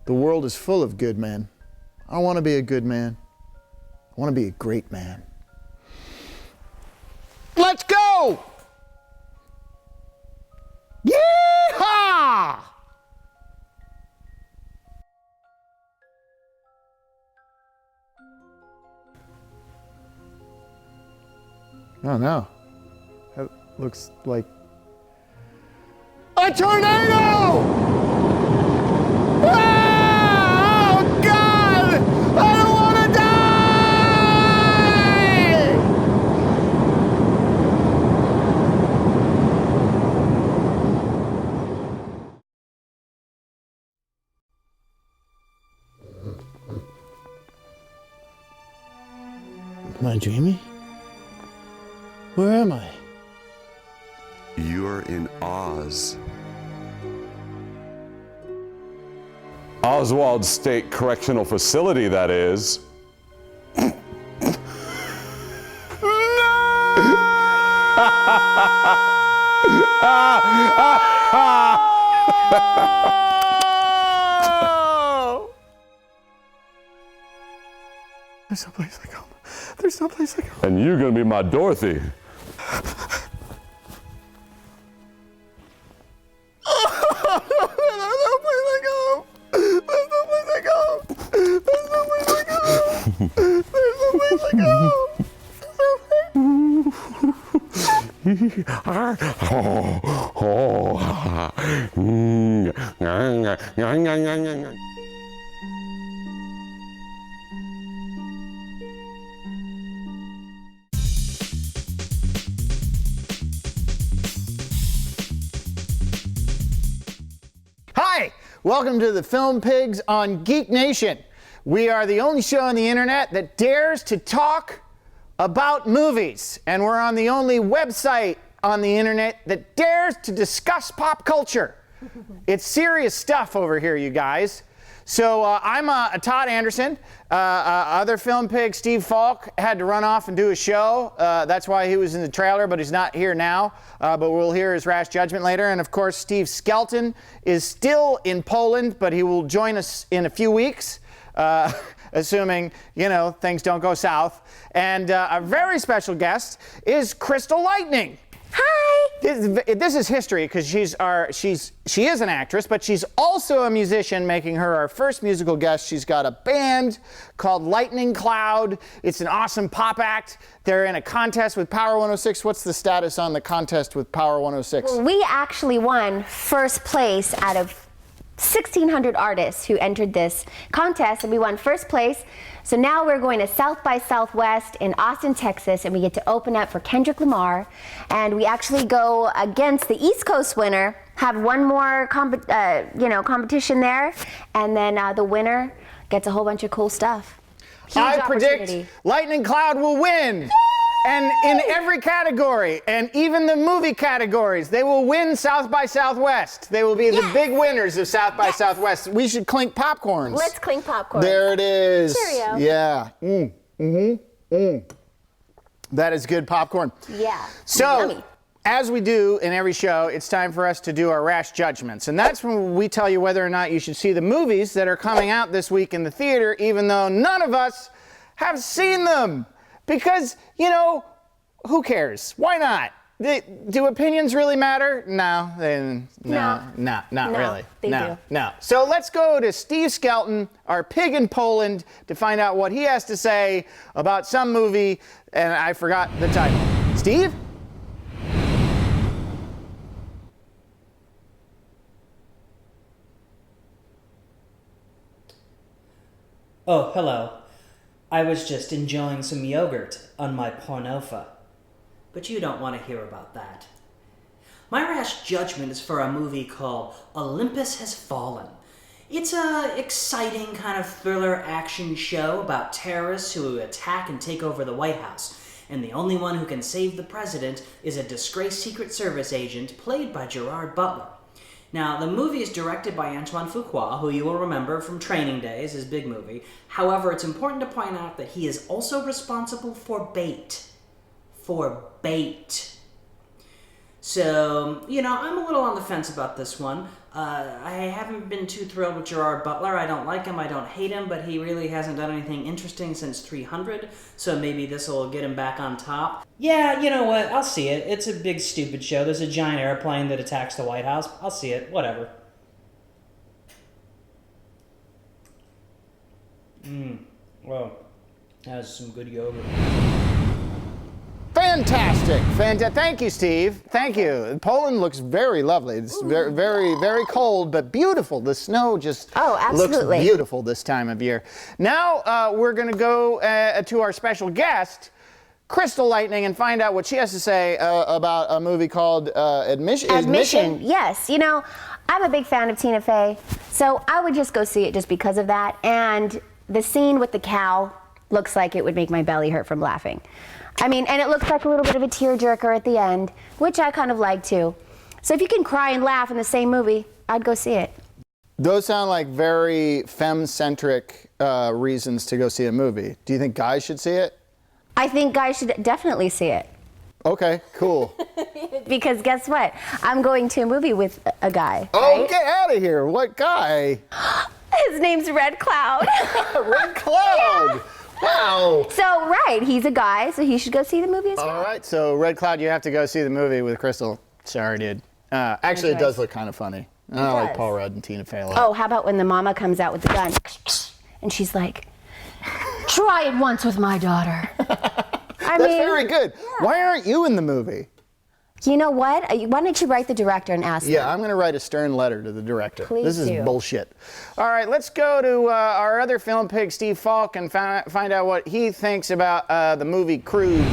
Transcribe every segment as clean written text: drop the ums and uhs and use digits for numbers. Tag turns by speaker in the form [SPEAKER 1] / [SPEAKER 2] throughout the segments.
[SPEAKER 1] The world is full of good men. I want to be a good man. I want to be a great man. Let's go! Yeehaw! Oh no. That looks like a tornado! Ah! Oh God! I don't want to die! Am I dreaming? Where am I?
[SPEAKER 2] You're in Oz.
[SPEAKER 3] Oswald State Correctional Facility, that is.
[SPEAKER 1] There's no place like home. There's no place like home.
[SPEAKER 3] And you're gonna be my Dorothy.
[SPEAKER 1] Hi, welcome to the Film Pigs on GeekNation. We are the only show on the internet that dares to talk about movies, and we're on the only website on the internet that dares to discuss pop culture. It's serious stuff over here, you guys. So I'm Todd Anderson. Other Film Pig, Steve Falk, had to run off and do a show. That's why he was in the trailer, but he's not here now. But we'll hear his rash judgment later. And of course, Steve Skelton is still in Poland, but he will join us in a few weeks, assuming, you know, things don't go south. And a very special guest is Crystle Lightning.
[SPEAKER 4] Hi!
[SPEAKER 1] This is history because she is an actress, but she's also a musician, making her our first musical guest. She's got a band called Lightning Cloud. It's an awesome pop act. They're in a contest with Power 106. What's the status on the contest with Power 106?
[SPEAKER 4] Well, we actually won first place out of 1,600 artists who entered this contest, and we won first place. So now we're going to South by Southwest in Austin, Texas, and we get to open up for Kendrick Lamar. And we actually go against the East Coast winner, have one more competition there, and then the winner gets a whole bunch of cool stuff. Huge
[SPEAKER 1] I predict
[SPEAKER 4] opportunity.
[SPEAKER 1] Lightning Cloud will win. And in every category, and even the movie categories, they will win South by Southwest. They will be the big winners of South by Southwest. We should clink popcorns.
[SPEAKER 4] Let's clink popcorn.
[SPEAKER 1] There it is.
[SPEAKER 4] Cheerio.
[SPEAKER 1] Yeah. That is good popcorn.
[SPEAKER 4] Yeah.
[SPEAKER 1] So,
[SPEAKER 4] Yummy.
[SPEAKER 1] as we do in every show, it's time for us to do our rash judgments. And that's when we tell you whether or not you should see the movies that are coming out this week in the theater, even though none of us have seen them. Because, you know, who cares? Why not? Do opinions really matter? No, not really.
[SPEAKER 4] They do.
[SPEAKER 1] No. So let's go to Steve Skelton, our pig in Poland, to find out what he has to say about some movie, and I forgot the title. Steve?
[SPEAKER 5] Oh, hello. I was just enjoying some yogurt on my pornofa. But you don't want to hear about that. My rash judgment is for a movie called Olympus Has Fallen. It's a exciting kind of thriller action show about terrorists who attack and take over the White House. And the only one who can save the president is a disgraced Secret Service agent played by Gerard Butler. Now, the movie is directed by Antoine Fuqua, who you will remember from Training Days, his big movie. However, it's important to point out that he is also responsible for bait. For bait. So, I'm a little on the fence about this one. I haven't been too thrilled with Gerard Butler. I don't like him, I don't hate him, but he really hasn't done anything interesting since 300, so maybe this will get him back on top. Yeah, you know what? I'll see it. It's a big, stupid show. There's a giant airplane that attacks the White House. I'll see it. Whatever. Well, that was some good yogurt.
[SPEAKER 1] Fantastic. Thank you, Steve. Thank you. Poland looks very lovely. It's very, very, very cold, but beautiful. The snow just looks beautiful this time of year. Now we're going to go to our special guest, Crystle Lightning, and find out what she has to say about a movie called Admission.
[SPEAKER 4] Yes. I'm a big fan of Tina Fey, so I would just go see it just because of that. And the scene with the cow looks like it would make my belly hurt from laughing. And it looks like a little bit of a tearjerker at the end, which I kind of like too. So if you can cry and laugh in the same movie, I'd go see it.
[SPEAKER 1] Those sound like very femme-centric reasons to go see a movie. Do you think guys should see it?
[SPEAKER 4] I think guys should definitely see it.
[SPEAKER 1] Okay, cool.
[SPEAKER 4] Because guess what? I'm going to a movie with a guy.
[SPEAKER 1] Oh,
[SPEAKER 4] right?
[SPEAKER 1] get out of here. What guy?
[SPEAKER 4] His name's Red Cloud.
[SPEAKER 1] Red Cloud. Yeah. Wow.
[SPEAKER 4] So, he's a guy, so he should go see the movie as well.
[SPEAKER 1] All right, so Red Cloud, you have to go see the movie with Crystle. Sorry, dude. Actually, it does look kind of funny. I like Paul Rudd and Tina Fey a lot.
[SPEAKER 4] Oh, how about when the mama comes out with the gun, and she's like, try it once with my daughter.
[SPEAKER 1] That's very good. Yeah. Why aren't you in the movie?
[SPEAKER 4] You know what? Why don't you write the director and ask him?
[SPEAKER 1] Yeah, I'm going to write a stern letter to the director.
[SPEAKER 4] Please
[SPEAKER 1] This is bullshit. All right, let's go to our other film pig, Steve Falk, and find out what he thinks about the movie Croods.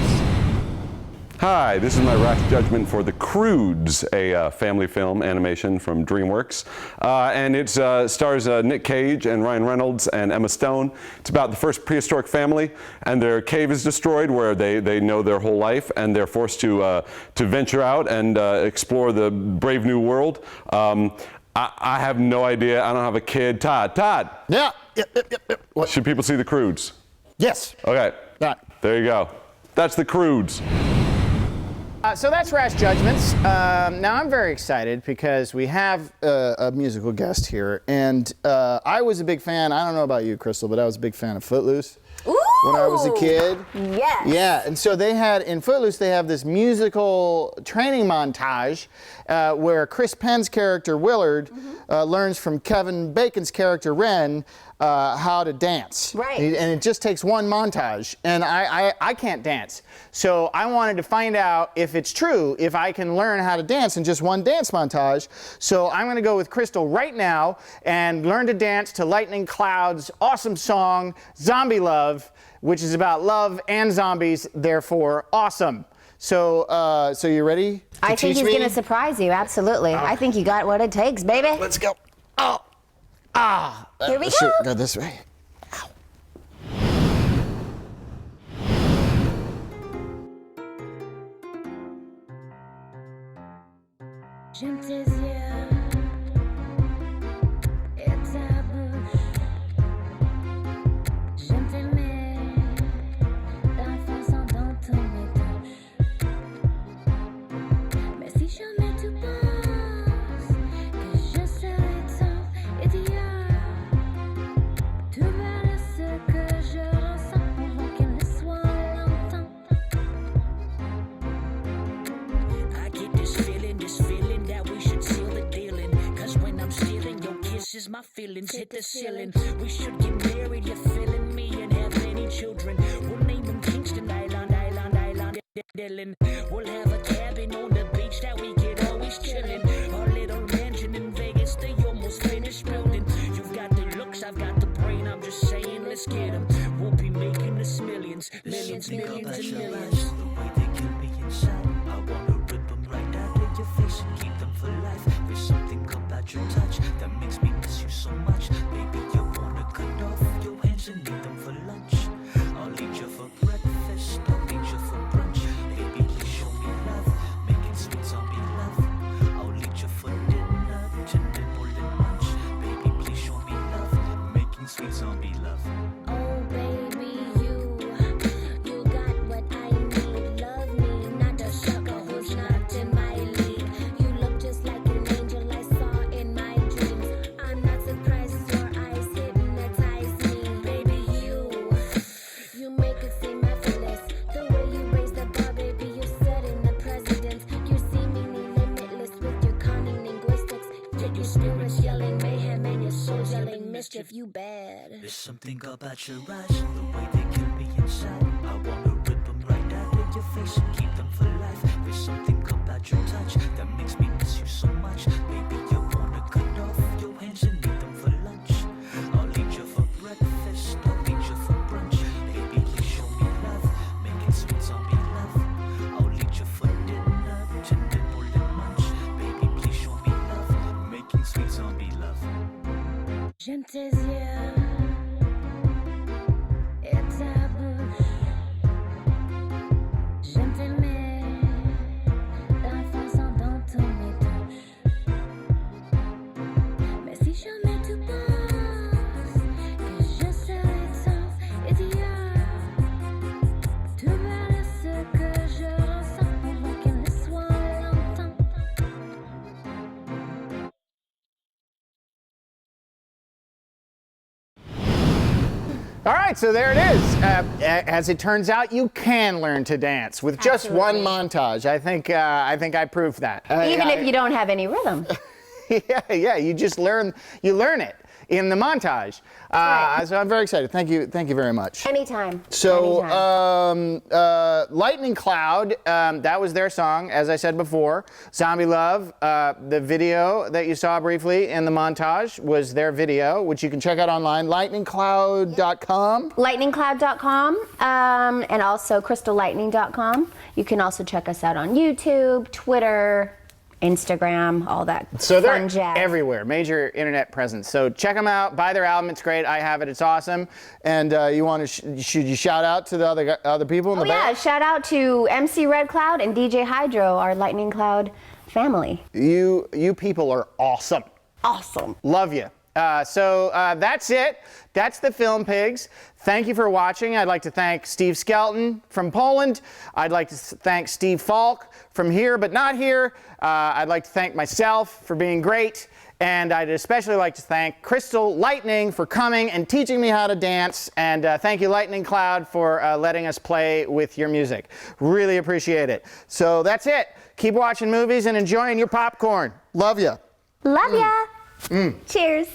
[SPEAKER 3] Hi, this is my rash judgment for The Croods, a family film animation from DreamWorks. And it stars Nick Cage and Ryan Reynolds and Emma Stone. It's about the first prehistoric family, and their cave is destroyed where they know their whole life, and they're forced to venture out and explore the brave new world. I have no idea. I don't have a kid. Todd.
[SPEAKER 1] Yeah.
[SPEAKER 3] What? Should people see The Croods?
[SPEAKER 1] Yes.
[SPEAKER 3] Okay.
[SPEAKER 1] Yeah.
[SPEAKER 3] There you go. That's The Croods.
[SPEAKER 1] So that's Rash Judgments. Now I'm very excited because we have a musical guest here, and I was a big fan. I don't know about you, Crystle, but I was a big fan of Footloose.
[SPEAKER 4] Ooh,
[SPEAKER 1] when I was a kid.
[SPEAKER 4] Yes.
[SPEAKER 1] Yeah, and so they had, in Footloose, they have this musical training montage where Chris Penn's character, Willard, learns from Kevin Bacon's character, Ren, how to dance.
[SPEAKER 4] Right.
[SPEAKER 1] And it just takes one montage, and I can't dance. So I wanted to find out if it's true, if I can learn how to dance in just one dance montage. So I'm going to go with Crystle right now and learn to dance to Lightning Cloud's awesome song, Zombie Love, which is about love and zombies, therefore awesome. So, so you ready to
[SPEAKER 4] I think he's
[SPEAKER 1] me?
[SPEAKER 4] going to surprise you, absolutely. I think you got what it takes, baby.
[SPEAKER 1] Let's go. Oh.
[SPEAKER 4] Here we
[SPEAKER 1] Shoot,
[SPEAKER 4] go.
[SPEAKER 1] go this way. Ow.
[SPEAKER 2] J'aime tes yeux et ta bouche. J'aime t'aimer la façon dont on me touche. Mais si jamais tu penses que je serai ton idéal, tu verras ce que je ressens avant qu'il ne soit longtemps.
[SPEAKER 6] I get this feeling that we should seal the dealing. Cause when I'm stealing your kisses, my feelings hit the ceiling. We should get married, you're feeling me, and have many children. We'll name them Kingston Island, Dylan. We'll have a cabin on the beach that we could always chillin'. Our little mansion in Vegas, they almost finished building. You've got the looks, I've got the brain, I'm just saying, let's get them. We'll be making us millions and millions.
[SPEAKER 7] The way they kill me inside, I wanna rip them right out of your face and keep them for life. There's something about your touch that makes me miss you so much. Baby, you wanna cut off your hands and eat them for lunch. I'll eat you for breakfast, I'll eat you for brunch. Baby, please show me love, making sweet zombie love. I'll eat you for dinner, to nibble and munch. Baby, please show me love, making sweet zombie love.
[SPEAKER 2] Oh baby, you got what I need.
[SPEAKER 6] Your spirit's yelling mayhem and your soul's yelling mischief. You bad.
[SPEAKER 7] There's something about your eyes, the way they kill me inside. I wanna rip them right out of your face and keep them for life. There's something about your touch that makes me miss you so much. Baby, you wanna cut off your hands and eat them for lunch. I'll eat you for breakfast, I'll eat you for brunch. Baby, please show me love, making sweet zombie love. I'll eat you for dinner, to nibble and munch. Baby, please show me love, making sweet zombie love.
[SPEAKER 2] J'aime tes yeux et ta bouche. J'aime t'aimer, la façon dont tu me touches. Mais si jamais tu penses que je serai ton idiot, tu verras ce que je ressens pendant qu'il le soit longtemps.
[SPEAKER 1] All right, so there it is. As it turns out, you can learn to dance with just one montage. I think I proved that.
[SPEAKER 4] Even if you don't have any rhythm.
[SPEAKER 1] yeah, you just learn it in the montage.
[SPEAKER 4] right.
[SPEAKER 1] So I'm very excited. Thank you very much.
[SPEAKER 4] Anytime.
[SPEAKER 1] So,
[SPEAKER 4] Anytime.
[SPEAKER 1] Lightning Cloud, that was their song, as I said before. Zombie Love, the video that you saw briefly in the montage was their video, which you can check out online, lightningcloud.com.
[SPEAKER 4] lightningcloud.com and also crystlelightning.com. You can also check us out on YouTube, Twitter, Instagram, all that
[SPEAKER 1] So they're
[SPEAKER 4] fun jazz.
[SPEAKER 1] everywhere, major internet presence. So check them out, buy their album, it's great. I have it, it's awesome. And you want to, should you shout out to the other people in the
[SPEAKER 4] Yeah,
[SPEAKER 1] band?
[SPEAKER 4] shout out to MC Red Cloud and DJ Hydro, our Lightning Cloud family.
[SPEAKER 1] You people are awesome.
[SPEAKER 4] Awesome.
[SPEAKER 1] Love you. So that's it. That's the Film Pigs. Thank you for watching. I'd like to thank Steve Skelton from Poland. I'd like to thank Steve Falk from here but not here. I'd like to thank myself for being great. And I'd especially like to thank Crystle Lightning for coming and teaching me how to dance. And thank you, Lightning Cloud, for letting us play with your music. Really appreciate it. So that's it. Keep watching movies and enjoying your popcorn. Love ya.
[SPEAKER 4] Love ya. Cheers.